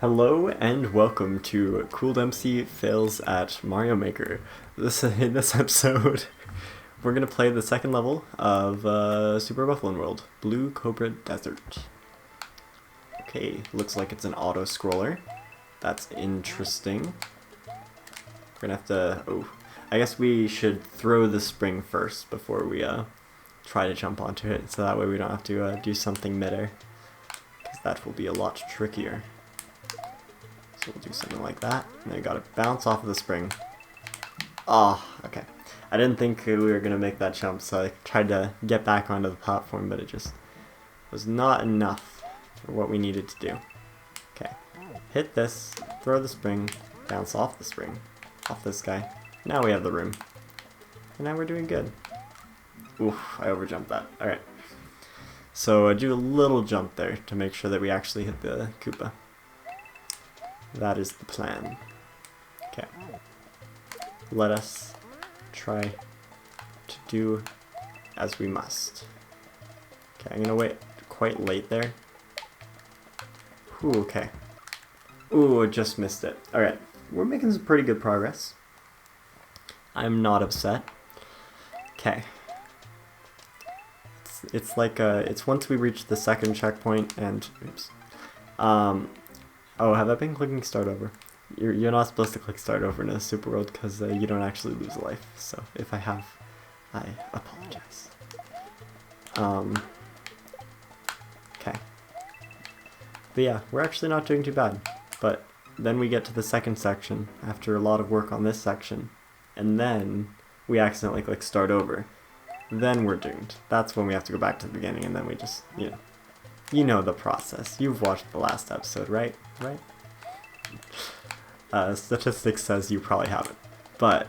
Hello and welcome to CoolDempsey Fails at Mario Maker. In this episode, we're gonna play the second level of Super Bufflen World, Blue Cobra Desert. Okay, looks like it's an auto scroller. That's interesting. We're gonna have to. Oh, I guess we should throw the spring first before we try to jump onto it, so that way we don't have to do something midair, because that will be a lot trickier. So we'll do something like that, and then I gotta bounce off of the spring. Oh, okay. I didn't think we were gonna make that jump, so I tried to get back onto the platform, but it just was not enough for what we needed to do. Okay, hit this, throw the spring, bounce off the spring, off this guy. Now we have the room. And now we're doing good. Oof, I overjumped that. Alright. So do a little jump there to make sure that we actually hit the Koopa. That is the plan. Okay. Let us try to do as we must. Okay, I'm gonna wait quite late there. Ooh, okay. Ooh, I just missed it. Alright, we're making some pretty good progress. I'm not upset. Okay. It's like, it's once we reach the second checkpoint and, oops. Oh, have I been clicking start over? You're not supposed to click start over in a Super World because you don't actually lose a life. So if I have, I apologize. Okay. But yeah, we're actually not doing too bad. But then we get to the second section after a lot of work on this section, and then we accidentally click start over. Then we're doomed. That's when we have to go back to the beginning, and then we just, you know the process. You've watched the last episode, right? Right? Statistics says you probably haven't. But,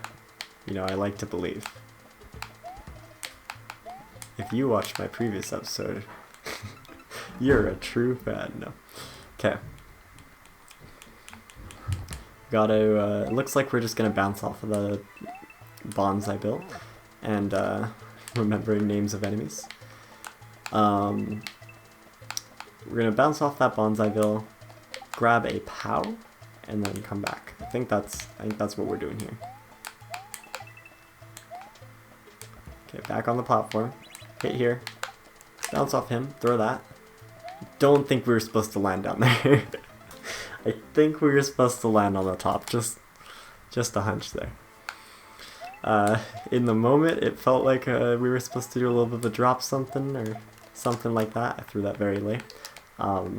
I like to believe. If you watched my previous episode, you're a true fan. No. Okay. Gotta, it looks like we're just gonna bounce off of the bonds I built. And, remembering names of enemies. We're gonna bounce off that Bonsaiville, grab a POW, and then come back. I think that's what we're doing here. Okay, back on the platform. Hit here. Bounce off him. Throw that. Don't think we were supposed to land down there. I think we were supposed to land on the top. Just a hunch there. In the moment, it felt like we were supposed to do a little bit of a drop something or something like that. I threw that very late.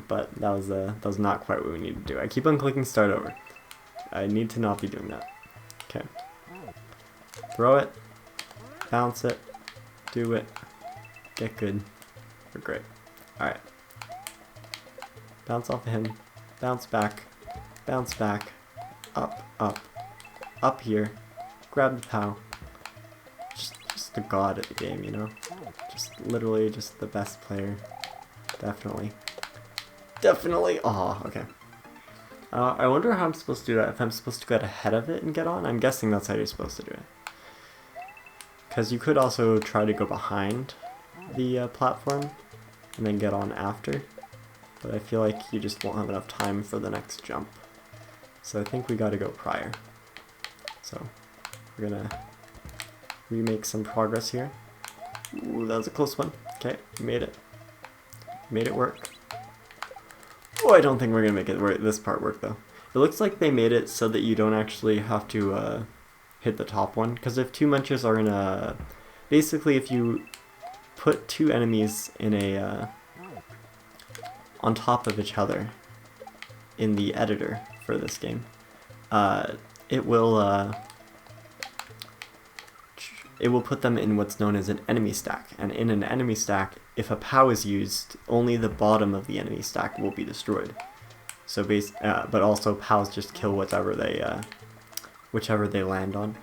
But that was not quite what we needed to do. I keep on clicking start over. I need to not be doing that. Okay. Throw it. Bounce it. Do it. Get good. We're great. Alright. Bounce off of him. Bounce back. Bounce back. Up, up. Up here. Grab the POW. Just the god of the game, Just literally just the best player. Definitely. Definitely. Oh, okay. I wonder how I'm supposed to do that. If I'm supposed to get ahead of it and get on? I'm guessing that's how you're supposed to do it. Because you could also try to go behind the platform and then get on after. But I feel like you just won't have enough time for the next jump. So I think we gotta go prior. So we're gonna remake some progress here. Ooh, that was a close one. Okay, made it. Made it work. Oh, I don't think we're gonna make this part work though. It looks like they made it so that you don't actually have to hit the top one. Because if two munchers are in a... Basically, if you put two enemies in a... on top of each other in the editor for this game, it will put them in what's known as an enemy stack. And in an enemy stack, if a POW is used, only the bottom of the enemy stack will be destroyed. So but also POWs just kill whichever they land on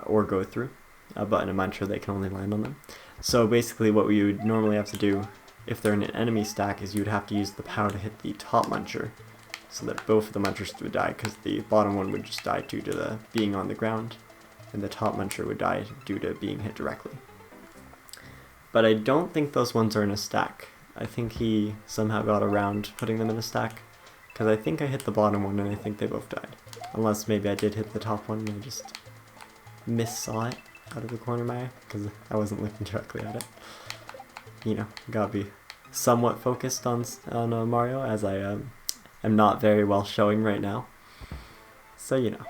or go through. But in a muncher, they can only land on them. So basically, what we would normally have to do if they're in an enemy stack is you'd have to use the POW to hit the top muncher, so that both of the munchers would die, because the bottom one would just die due to the being on the ground, and the top muncher would die due to being hit directly. But I don't think those ones are in a stack. I think he somehow got around putting them in a stack, Because I think I hit the bottom one and I think they both died. Unless maybe I did hit the top one and I just saw it out of the corner of my eye because I wasn't looking directly at it. You know, gotta be somewhat focused on Mario, as I am not very well showing right now. So, you know,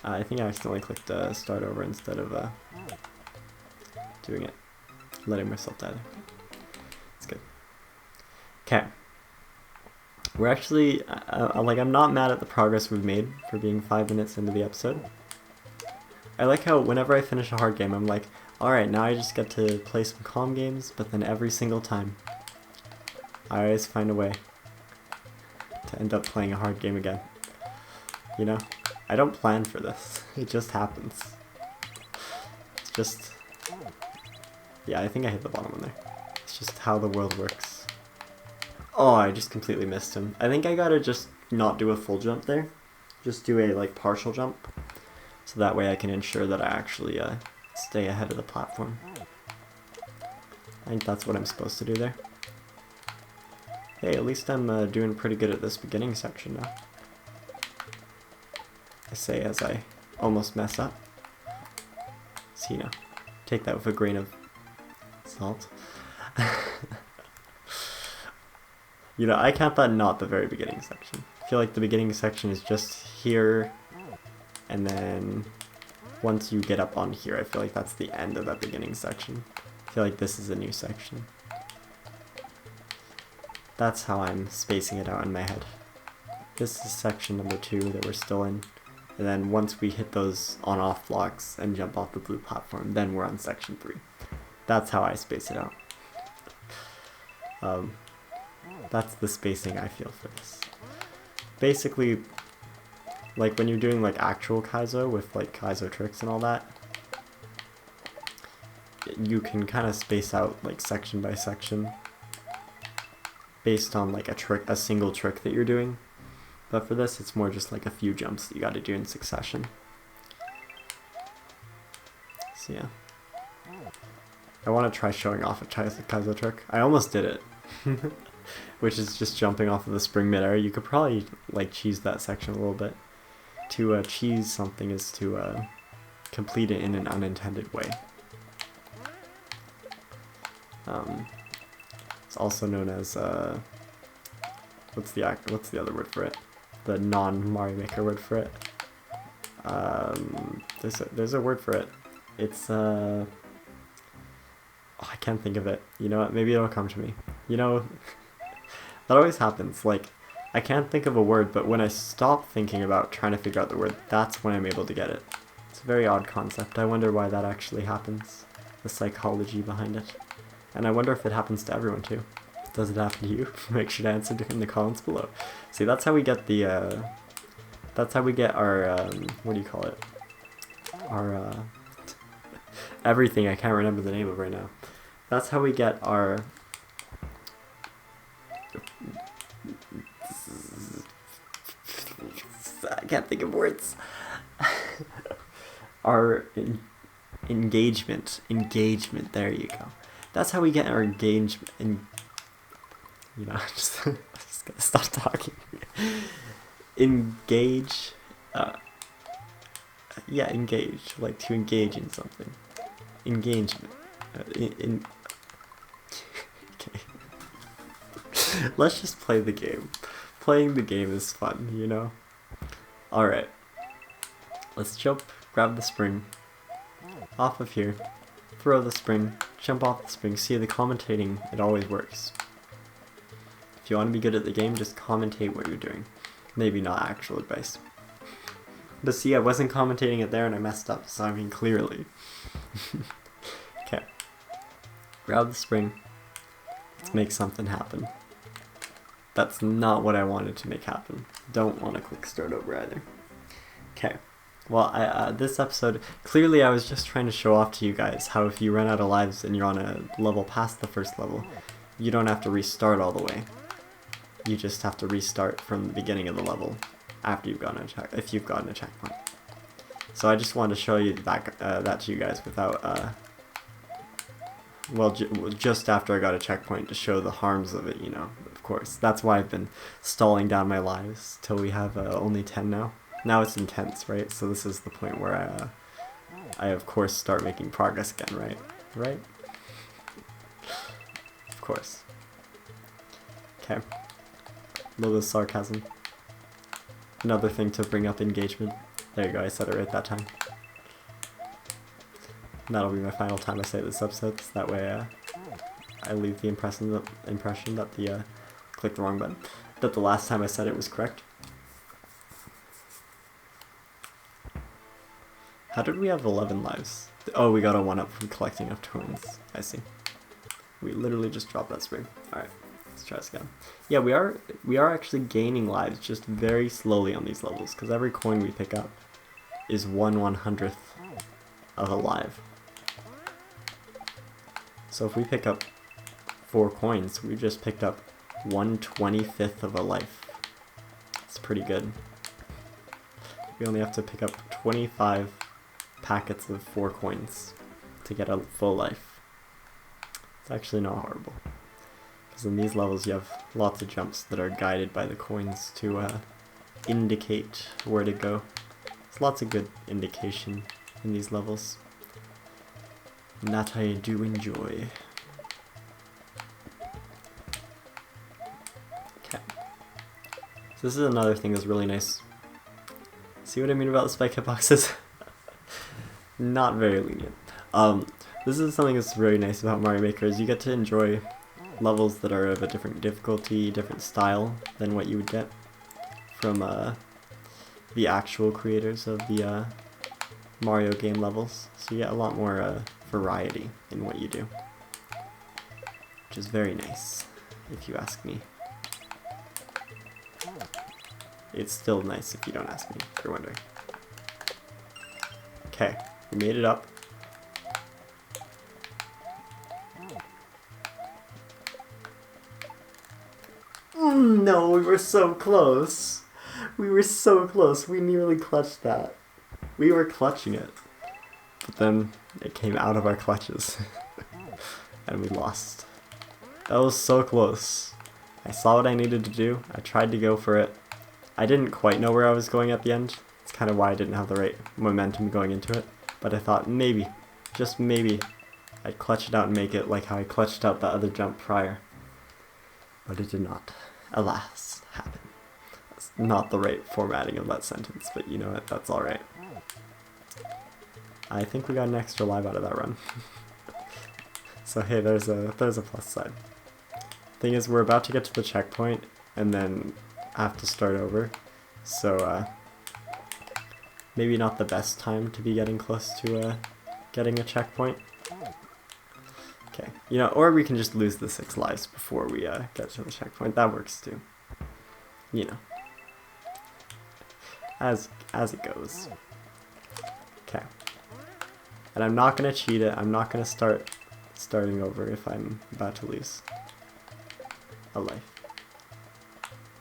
I think I accidentally clicked start over instead of doing it, letting myself die there. It's good. Okay. We're actually, like, I'm not mad at the progress we've made for being 5 minutes into the episode. I like how whenever I finish a hard game, I'm like, alright, now I just get to play some calm games, but then every single time, I always find a way to end up playing a hard game again. You know? I don't plan for this. It just happens. It's just... Yeah, I think I hit the bottom one there. It's just how the world works. Oh, I just completely missed him. I think I gotta just not do a full jump there. Just do a, like, partial jump. So that way I can ensure that I actually stay ahead of the platform. I think that's what I'm supposed to do there. Hey, at least I'm doing pretty good at this beginning section now. I say as I almost mess up. So, you know, take that with a grain of salt. You know, I count that not the very beginning section. I feel like the beginning section is just here, and then once you get up on here, I feel like that's the end of that beginning section. I feel like this is a new section. That's how I'm spacing it out in my head. This is section number 2 that we're still in, and then once we hit those on-off blocks and jump off the blue platform, then we're on section 3. That's how I space it out. That's the spacing I feel for this. Basically, like when you're doing like actual Kaizo with like Kaizo tricks and all that, you can kind of space out like section by section based on like a single trick that you're doing. But for this, it's more just like a few jumps that you got to do in succession. So yeah, I want to try showing off a Kaizo trick. I almost did it. Which is just jumping off of the spring midair. You could probably like cheese that section a little bit. To cheese something is to complete it in an unintended way. It's also known as what's the other word for it? The non-Mario Maker word for it. There's a word for it. It's oh, I can't think of it. You know what? Maybe it'll come to me. You know. That always happens, like, I can't think of a word, but when I stop thinking about trying to figure out the word, that's when I'm able to get it. It's a very odd concept. I wonder why that actually happens, the psychology behind it. And I wonder if it happens to everyone too. Does it happen to you? Make sure to answer in the comments below. See, that's how we get the, that's how we get our, what do you call it? Our, everything I can't remember the name of right now. That's how we get our... I can't think of words. Our engagement, there you go. That's how we get our engagement. You know, just gotta stop talking. Engage. Yeah, engage. Like to engage in something. Engagement. Okay. Let's just play the game. Playing the game is fun, you know? Alright. Let's jump, grab the spring. Off of here. Throw the spring. Jump off the spring. See, the commentating, it always works. If you want to be good at the game, just commentate what you're doing. Maybe not actual advice. But see, I wasn't commentating it there and I messed up, so I mean clearly. Okay. Grab the spring. Let's make something happen. That's not what I wanted to make happen. Don't want to click start over either. Okay. Well, this episode, clearly I was just trying to show off to you guys how if you run out of lives and you're on a level past the first level, you don't have to restart all the way. You just have to restart from the beginning of the level after you've gotten if you've gotten a checkpoint. So I just wanted to show you that to you guys without, well, just after I got a checkpoint to show the harms of it, you know, Of course. That's why I've been stalling down my lives till we have only 10 now. Now it's intense, right? So this is the point where I of course start making progress again, right? Right? Of course. Okay. A little bit of sarcasm. Another thing to bring up engagement. There you go, I said it right that time. And that'll be my final time I say this episode, so that way I leave the impression that the click the wrong button. That the last time I said it was correct. How did we have 11 lives? Oh, we got a 1-up from collecting enough coins. I see. We literally just dropped that spring. Alright, let's try this again. Yeah, we are actually gaining lives just very slowly on these levels, because every coin we pick up is 1/100th of a live. So if we pick up 4 coins, we just picked up 1/25th of a life. It's pretty good. We only have to pick up 25 packets of 4 coins to get a full life. It's actually not horrible. Because in these levels you have lots of jumps that are guided by the coins to indicate where to go. There's lots of good indication in these levels. And that I do enjoy. Okay. So this is another thing that's really nice. See what I mean about the spike hitboxes? Not very lenient. This is something that's really nice about Mario Maker, is you get to enjoy levels that are of a different difficulty, different style than what you would get from the actual creators of the Mario game levels. So you get a lot more variety in what you do, which is very nice, if you ask me. It's still nice if you don't ask me, if you're wondering. Okay, we made it up. No, we were so close. We were so close. We nearly clutched that. We were clutching it. But then it came out of our clutches. And we lost. That was so close. I saw what I needed to do. I tried to go for it. I didn't quite know where I was going at the end. It's kind of why I didn't have the right momentum going into it. But I thought maybe, just maybe, I'd clutch it out and make it like how I clutched out the other jump prior. But it did not, alas, happen. That's not the right formatting of that sentence, but you know what, that's alright. I think we got an extra live out of that run. So hey, there's a plus side. Thing is, we're about to get to the checkpoint, and then have to start over. So, maybe not the best time to be getting close to getting a checkpoint. Okay, you know, or we can just lose the 6 lives before we get to the checkpoint. That works too. You know, as it goes. Okay, and I'm not gonna cheat it. I'm not gonna starting over if I'm about to lose a life,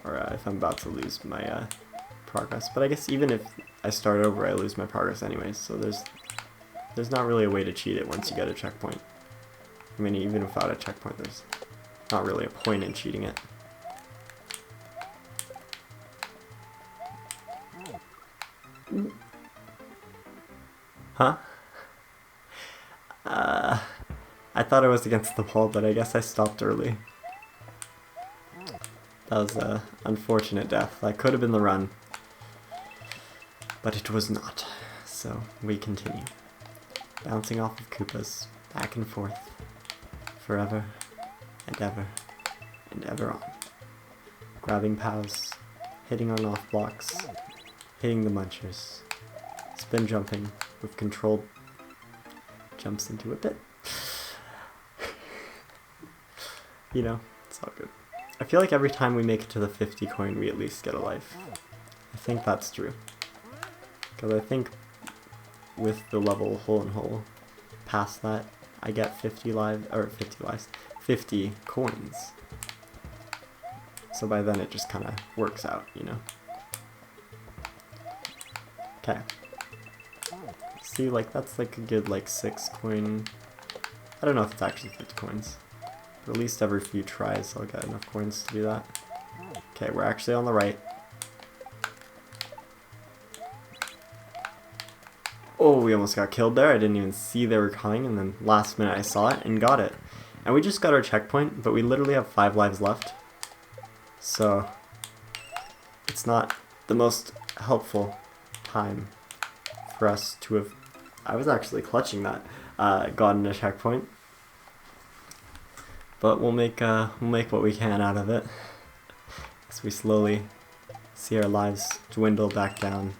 or if I'm about to lose my progress. But I guess even if I start over, I lose my progress anyways. So there's not really a way to cheat it once you get a checkpoint. I mean, even without a checkpoint, there's not really a point in cheating it. Huh? I thought I was against the wall, but I guess I stopped early. That was a unfortunate death. That could have been the run, but it was not. So we continue, bouncing off of Koopas, back and forth, forever and ever on. Grabbing POWs, hitting on off blocks, hitting the munchers, spin jumping with controlled jumps into a pit. You know, it's all good. I feel like every time we make it to the 50 coin, we at least get a life. I think that's true. Because I think with the level hole and hole past that, I get 50 coins. So by then it just kind of works out, you know? Okay. See, like, that's like a good, like, 6 coin... I don't know if it's actually 50 coins. at least every few tries I'll get enough coins to do that. Okay, we're actually on the right. Oh, we almost got killed there. I didn't even see they were coming, and then last minute I saw it and got it. And we just got our checkpoint, but we literally have 5 lives left. So, it's not the most helpful time for us to have... I was actually clutching that, gotten a checkpoint. But we'll make what we can out of it. As we slowly see our lives dwindle back down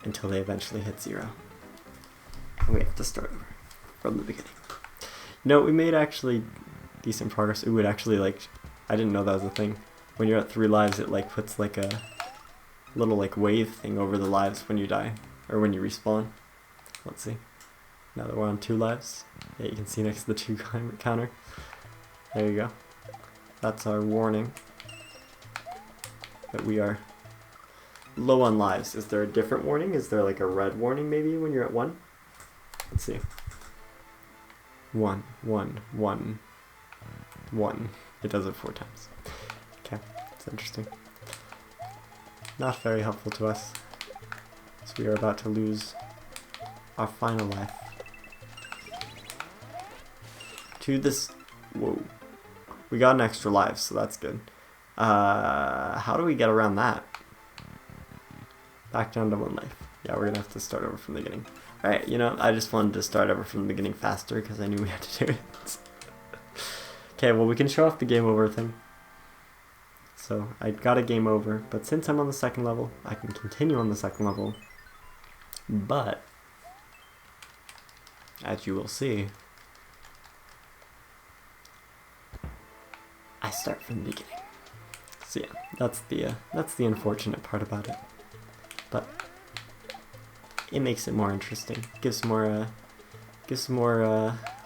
until they eventually hit 0. And we have to start over from the beginning. No, we made actually decent progress. Ooh, it actually, like, I didn't know that was a thing. When you're at 3 lives, it like puts like a little like wave thing over the lives when you die, or when you respawn. Let's see. Now that we're on 2 lives, yeah, you can see next to the 2 counter. There you go. That's our warning that we are low on lives. Is there a different warning? Is there like a red warning maybe when you're at 1? Let's see. 1, 1, 1, 1. It does it 4 times. Okay, that's interesting. Not very helpful to us. So we are about to lose our final life to this. Whoa. We got an extra life, so that's good. How do we get around that? Back down to 1 life. Yeah, we're gonna have to start over from the beginning. Alright, you know, I just wanted to start over from the beginning faster because I knew we had to do it. Okay, well, we can show off the game over thing. So, I got a game over, but since I'm on the 2nd level, I can continue on the 2nd level. But, as you will see, I start from the beginning. So yeah, that's the unfortunate part about it. But it makes it more interesting. Gives more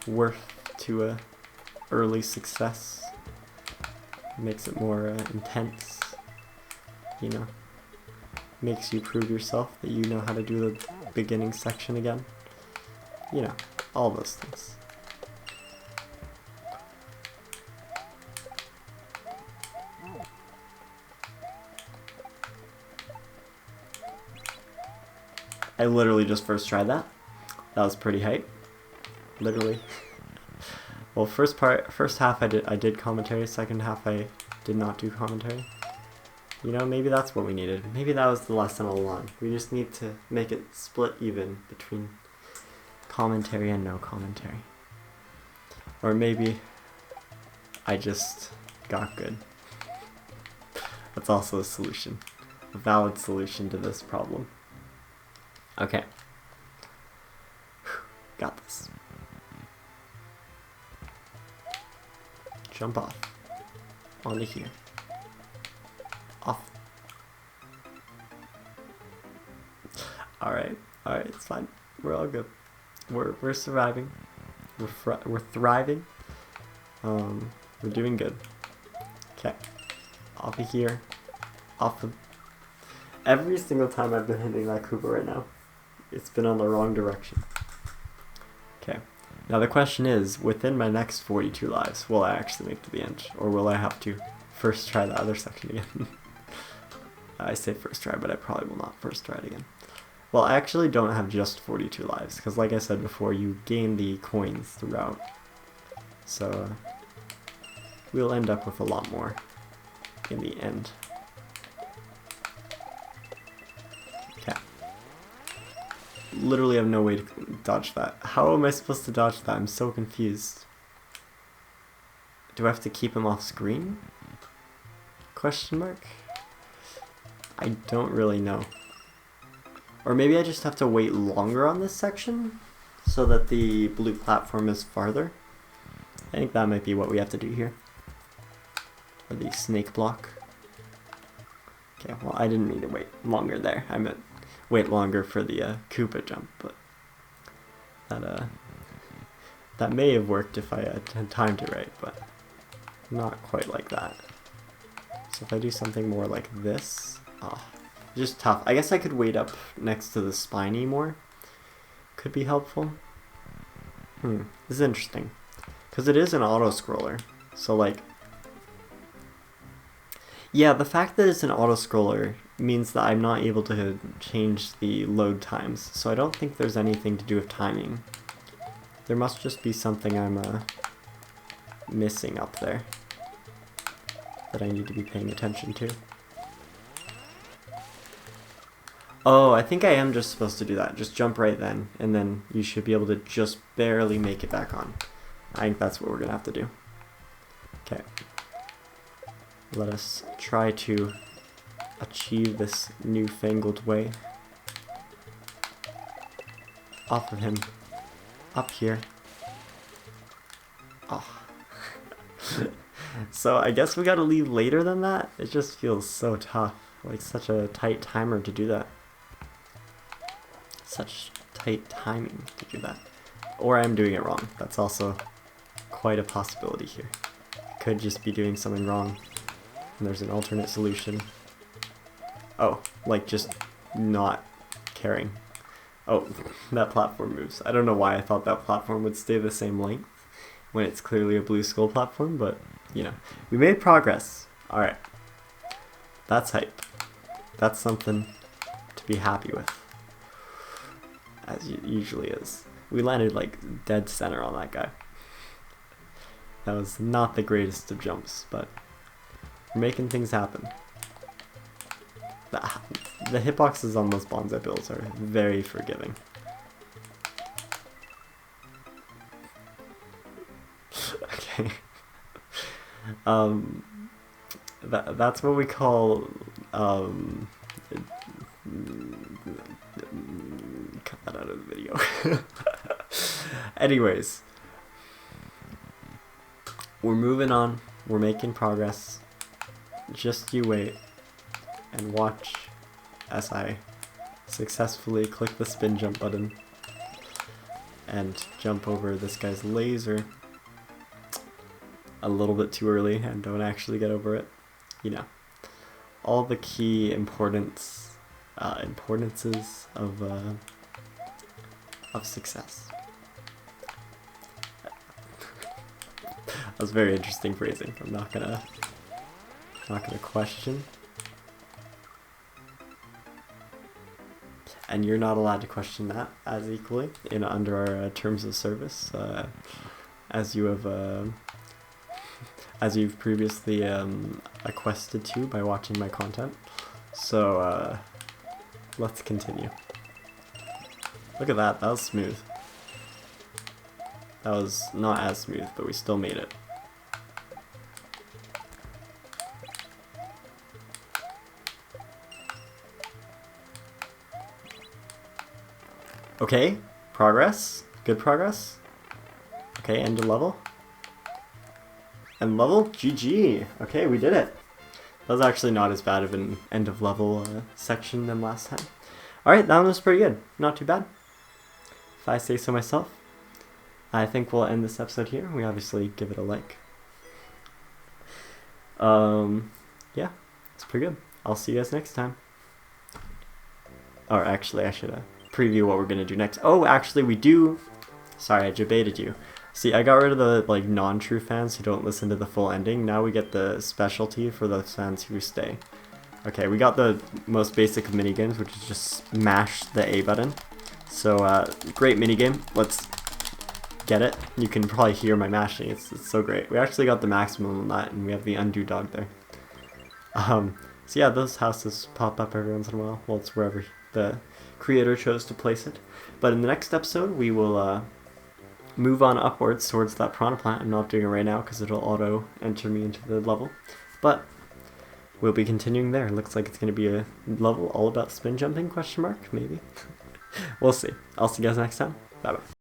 worth to a early success. Makes it more intense. You know, makes you prove yourself that you know how to do the beginning section again. You know, all those things. I literally just first tried that. That was pretty hype. Literally. Well, first half I did commentary, second half I did not do commentary. You know, maybe that's what we needed. Maybe that was the lesson all along. We just need to make it split even between commentary and no commentary. Or maybe I just got good. That's also a solution. A valid solution to this problem. Okay. Got this. Jump off. Onto here. Off. Alright, it's fine. We're all good. We're surviving. We're thriving. We're doing good. Okay. Off of here. Off of... Every single time I've been hitting that Koopa right now, it's been on the wrong direction. Okay. Now the question is, within my next 42 lives, will I actually make to the end? Or will I have to first try the other section again? I say first try, but I probably will not first try it again. Well, I actually don't have just 42 lives, because like I said before, you gain the coins throughout. So, we'll end up with a lot more in the end. Literally have no way to dodge that. How am I supposed to dodge that? I'm so confused. Do I have to keep him off screen? Question mark? I don't really know. Or maybe I just have to wait longer on this section so that the blue platform is farther. I think that might be what we have to do here. Or the snake block. Okay, well I didn't need to wait longer there. I meant wait longer for the Koopa jump, but that may have worked if I had timed it right, but not quite like that. So if I do something more like this, just tough. I guess I could wait up next to the spiny more. Could be helpful. This is interesting, Because it is an auto-scroller. So, like... Yeah, the fact that it's an auto-scroller means that I'm not able to change the load times. So I don't think there's anything to do with timing. There must just be something I'm missing up there that I need to be paying attention to. Oh, I think I am just supposed to do that. Just jump right then, and then you should be able to just barely make it back on. I think that's what we're gonna have to do. Okay. Let us try to achieve this newfangled way. Off of him. Up here. Oh. So I guess we gotta leave later than that? It just feels so tough. Like such a tight timer to do that. Such tight timing to do that. Or I'm doing it wrong. That's also quite a possibility here. Could just be doing something wrong. And there's an alternate solution. Oh, like just not caring. Oh, that platform moves. I don't know why I thought that platform would stay the same length when it's clearly a blue skull platform, but, you know. We made progress. Alright. That's hype. That's something to be happy with. As it usually is. We landed like dead center on that guy. That was not the greatest of jumps, but we're making things happen. The hitboxes on those bonsai builds are very forgiving. Okay. That's what we call cut that out of the video. Anyways, we're moving on. We're making progress. Just you wait and watch as I successfully click the spin jump button and jump over this guy's laser a little bit too early and don't actually get over it. You know, all the key importances of success. That was very interesting phrasing. I'm not gonna question. And you're not allowed to question that as equally under our terms of service, as you've previously acquested to by watching my content. So let's continue. Look at that. That was smooth. That was not as smooth, but we still made it. Okay, progress. Good progress. Okay, end of level. End level? GG. Okay, we did it. That was actually not as bad of an end of level section than last time. Alright, that one was pretty good. Not too bad. If I say so myself. I think we'll end this episode here. We obviously give it a like. Yeah, it's pretty good. I'll see you guys next time. Or actually, I should preview what we're gonna do next. Oh, actually, we do. Sorry, I debated you. See, I got rid of the non-true fans who don't listen to the full ending. Now we get the specialty for the fans who stay. Okay, we got the most basic of minigames, which is just smash the A button. So, great minigame. Let's get it. You can probably hear my mashing. It's so great. We actually got the maximum on that, and we have the undo dog there. So yeah, those houses pop up every once in a while. Well, it's wherever the creator chose to place it. But in the next episode, we will move on upwards towards that piranha plant. I'm not doing it right now because it'll auto enter me into the level. But we'll be continuing there. Looks like it's going to be a level all about spin jumping, question mark, maybe. We'll see. I'll see you guys next time. Bye-bye.